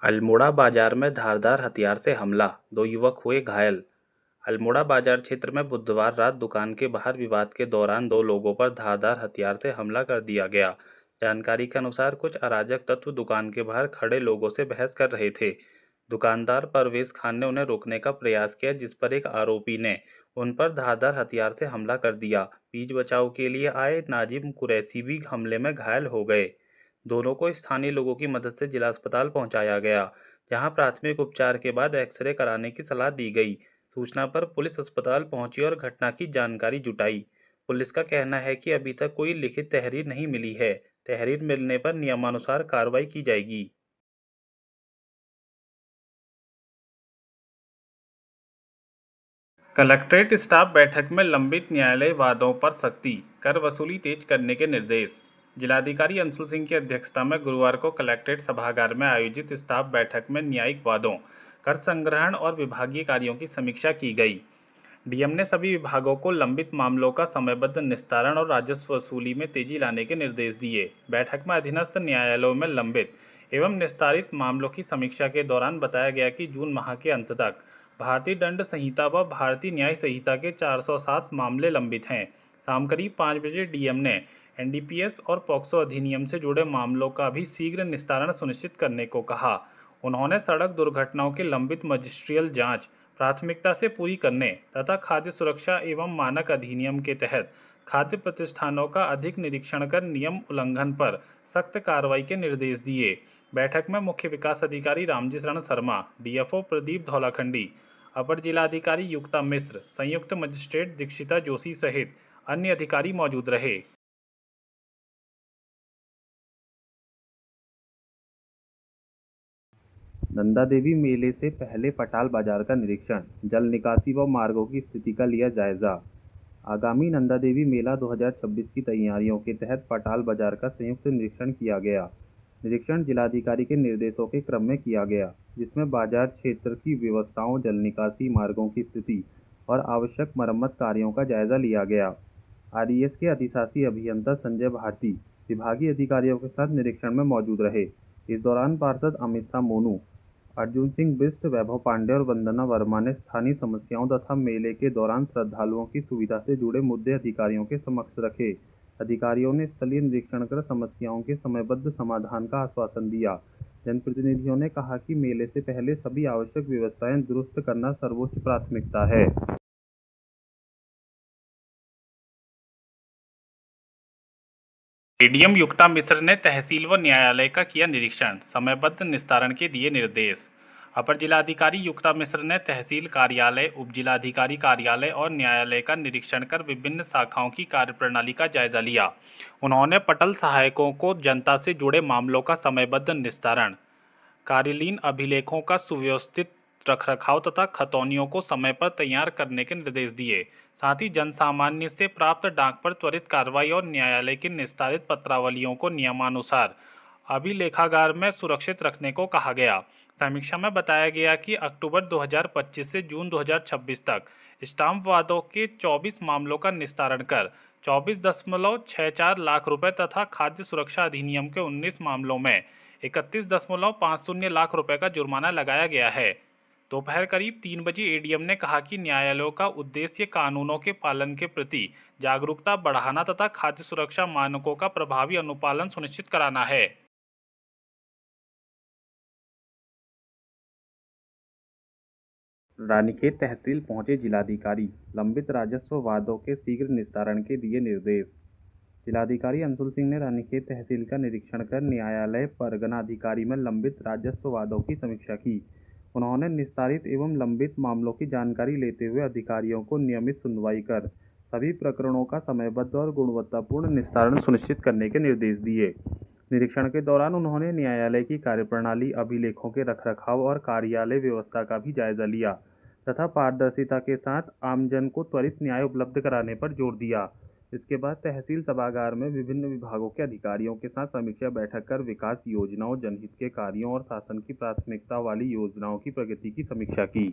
अल्मोड़ा बाजार में धारदार हथियार से हमला, 2 युवक हुए घायल। अल्मोड़ा बाजार क्षेत्र में बुधवार रात दुकान के बाहर विवाद के दौरान 2 लोगों पर धारदार हथियार से हमला कर दिया गया। जानकारी के अनुसार कुछ अराजक तत्व दुकान के बाहर खड़े लोगों से बहस कर रहे थे। दुकानदार परवेज खान ने उन्हें रोकने का प्रयास किया, जिस पर एक आरोपी ने उन पर धारदार हथियार से हमला कर दिया। बीच बचाव के लिए आए नाजिम कुरैशी भी हमले में घायल हो गए। दोनों को स्थानीय लोगों की मदद से जिला अस्पताल पहुंचाया गया, जहां प्राथमिक उपचार के बाद एक्सरे कराने की सलाह दी गई। सूचना पर पुलिस अस्पताल पहुंची और घटना की जानकारी जुटाई। पुलिस का कहना है कि अभी तक कोई लिखित तहरीर नहीं मिली है। तहरीर मिलने पर नियमानुसार कार्रवाई की जाएगी। कलेक्ट्रेट स्टाफ बैठक में लंबित न्यायालय वादों पर सख्ती, कर वसूली तेज करने के निर्देश। जिलाधिकारी अंशुल सिंह की अध्यक्षता में गुरुवार को कलेक्ट्रेट सभागार में आयोजित स्टाफ बैठक में न्यायिक वादों, कर संग्रहण और विभागीय कार्यों की समीक्षा की गई। डीएम ने सभी विभागों को लंबित मामलों का समयबद्ध निस्तारण और राजस्व वसूली में तेजी लाने के निर्देश दिए। बैठक में अधीनस्थ न्यायालयों में लंबित एवं निस्तारित मामलों की समीक्षा के दौरान बताया गया कि जून माह के अंत तक भारतीय दंड संहिता व भारतीय न्याय संहिता के 407 मामले लंबित हैं। शाम करीब 5 बजे डीएम ने एनडीपीएस और पॉक्सो अधिनियम से जुड़े मामलों का भी शीघ्र निस्तारण सुनिश्चित करने को कहा। उन्होंने सड़क दुर्घटनाओं की लंबित मजिस्ट्रियल जांच प्राथमिकता से पूरी करने तथा खाद्य सुरक्षा एवं मानक अधिनियम के तहत खाद्य प्रतिष्ठानों का अधिक निरीक्षण कर नियम उल्लंघन पर सख्त कार्रवाई के निर्देश दिए। बैठक में मुख्य विकास अधिकारी रामजी शरण शर्मा, डीएफओ प्रदीप धौलाखंडी, अपर जिलाधिकारी युक्ता मिश्र, संयुक्त मजिस्ट्रेट दीक्षिता जोशी सहित अन्य अधिकारी मौजूद रहे। नंदा देवी मेले से पहले पटाल बाजार का निरीक्षण, जल निकासी व मार्गों की स्थिति का लिया जायजा। आगामी नंदा देवी मेला 2026 की तैयारियों के तहत पटाल बाजार का संयुक्त निरीक्षण किया गया। निरीक्षण जिलाधिकारी के निर्देशों के क्रम में किया गया, जिसमें बाजार क्षेत्र की व्यवस्थाओं, जल निकासी मार्गों की स्थिति और आवश्यक मरम्मत कार्यों का जायजा लिया गया। आरईएस के अधिशासी अभियंता संजय भारती विभागीय अधिकारियों के साथ निरीक्षण में मौजूद रहे। इस दौरान पार्षद अमित शाह मोनू, अर्जुन सिंह बिष्ट, वैभव पांडे और वंदना वर्मा ने स्थानीय समस्याओं तथा मेले के दौरान श्रद्धालुओं की सुविधा से जुड़े मुद्दे अधिकारियों के समक्ष रखे। अधिकारियों ने स्थलीय निरीक्षण कर समस्याओं के समयबद्ध समाधान का आश्वासन दिया। जनप्रतिनिधियों ने कहा कि मेले से पहले सभी आवश्यक व्यवस्थाएं दुरुस्त करना सर्वोच्च प्राथमिकता है। एडीएम युक्ता मिश्र ने तहसील व न्यायालय का किया निरीक्षण, समयबद्ध निस्तारण के दिए निर्देश। अपर जिलाधिकारी युक्ता मिश्र ने तहसील कार्यालय, उप जिलाधिकारी कार्यालय और न्यायालय का निरीक्षण कर विभिन्न शाखाओं की कार्यप्रणाली का जायजा लिया। उन्होंने पटल सहायकों को जनता से जुड़े मामलों का समयबद्ध निस्तारण, कार्यलीन अभिलेखों का सुव्यवस्थित रखरखाव तथा खतौनियों को समय पर तैयार करने के निर्देश दिए। साथ ही जनसामान्य से प्राप्त डाक पर त्वरित कार्रवाई और न्यायालय की निस्तारित पत्रावलियों को नियमानुसार अभिलेखागार में सुरक्षित रखने को कहा गया। समीक्षा में बताया गया कि अक्टूबर 2025 से जून 2026 तक स्टाम्प वादों के 24 मामलों का निस्तारण कर 24.64 लाख रुपए तथा खाद्य सुरक्षा अधिनियम के 19 मामलों में 31.50 लाख रुपए का जुर्माना लगाया गया है। दोपहर करीब 3 बजे एडीएम ने कहा कि न्यायालयों का उद्देश्य कानूनों के पालन के प्रति जागरूकता बढ़ाना तथा खाद्य सुरक्षा मानकों का प्रभावी अनुपालन सुनिश्चित कराना है। रानीखेत तहसील पहुंचे जिलाधिकारी, लंबित राजस्व वादों के शीघ्र निस्तारण के दिए निर्देश। जिलाधिकारी अंशुल सिंह ने रानीखेत तहसील का निरीक्षण कर न्यायालय परगना अधिकारी में लंबित राजस्व वादों की समीक्षा की। उन्होंने निस्तारित एवं लंबित मामलों की जानकारी लेते हुए अधिकारियों को नियमित सुनवाई कर सभी प्रकरणों का समयबद्ध और गुणवत्तापूर्ण निस्तारण सुनिश्चित करने के निर्देश दिए। निरीक्षण के दौरान उन्होंने न्यायालय की कार्यप्रणाली, अभिलेखों के रखरखाव और कार्यालय व्यवस्था का भी जायजा लिया तथा पारदर्शिता के साथ आमजन को त्वरित न्याय उपलब्ध कराने पर जोर दिया। इसके बाद तहसील सभागार में विभिन्न विभागों के अधिकारियों के साथ समीक्षा बैठक कर विकास योजनाओं, जनहित के कार्यों और शासन की प्राथमिकता वाली योजनाओं की प्रगति की समीक्षा की।